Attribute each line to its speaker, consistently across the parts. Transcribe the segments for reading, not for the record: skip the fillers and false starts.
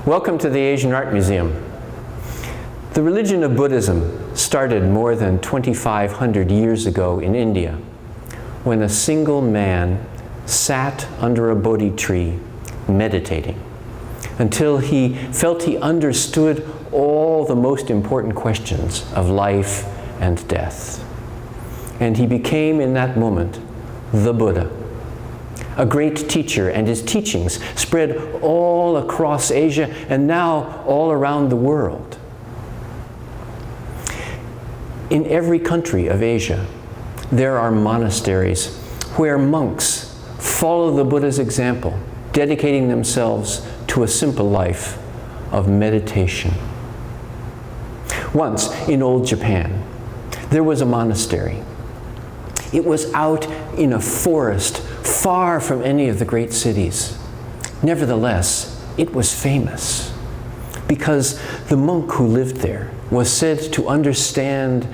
Speaker 1: Welcome to the Asian Art Museum. The religion of Buddhism started more than 2,500 years ago in India, when a single man sat under a Bodhi tree meditating until he felt he understood all the most important questions of life and death. And he became, in that moment, the Buddha, a great teacher, and his teachings spread all across Asia and now all around the world. In every country of Asia, there are monasteries where monks follow the Buddha's example, dedicating themselves to a simple life of meditation. Once, in old Japan, there was a monastery. It was out in a forest far from any of the great cities. Nevertheless, it was famous because the monk who lived there was said to understand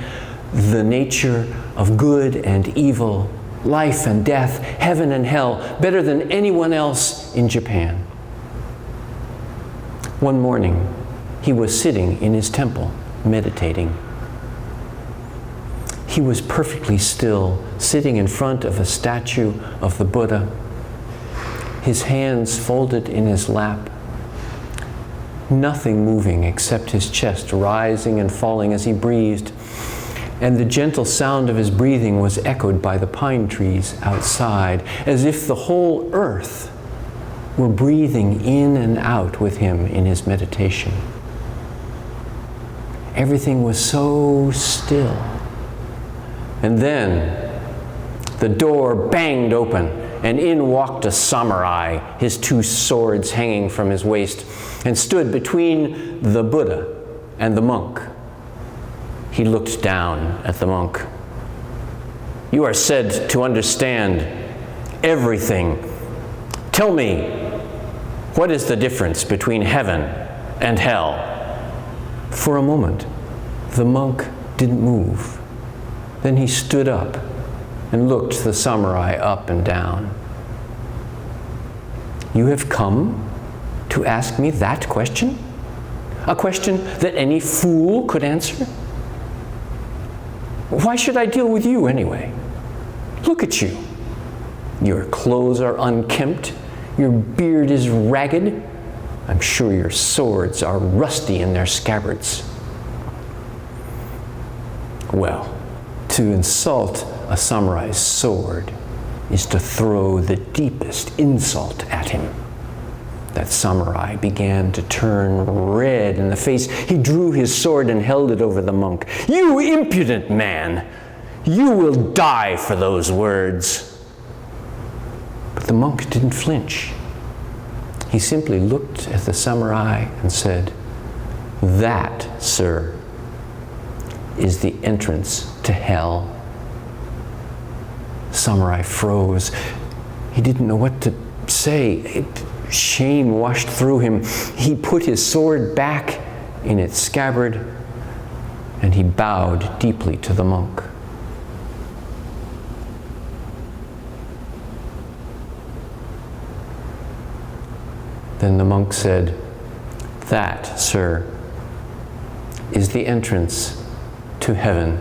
Speaker 1: the nature of good and evil, life and death, heaven and hell, better than anyone else in Japan. One morning, he was sitting in his temple, meditating. He was perfectly still, sitting in front of a statue of the Buddha, his hands folded in his lap, nothing moving except his chest rising and falling as he breathed, and the gentle sound of his breathing was echoed by the pine trees outside, as if the whole earth were breathing in and out with him in his meditation. Everything was so still. And then the door banged open, and in walked a samurai, his two swords hanging from his waist, and stood between the Buddha and the monk. He looked down at the monk. "You are said to understand everything. Tell me, what is the difference between heaven and hell?" For a moment, the monk didn't move. Then he stood up and looked the samurai up and down. "You have come to ask me that question? A question that any fool could answer? Why should I deal with you anyway? Look at you. Your clothes are unkempt. Your beard is ragged. I'm sure your swords are rusty in their scabbards." Well, to insult a samurai's sword is to throw the deepest insult at him. That samurai began to turn red in the face. He drew his sword and held it over the monk. "You impudent man! You will die for those words." But the monk didn't flinch. He simply looked at the samurai and said, "That, sir, is the entrance to hell." Samurai froze. He didn't know what to say. Shame washed through him. He put his sword back in its scabbard, and he bowed deeply to the monk. Then the monk said, "That, sir, is the entrance to heaven."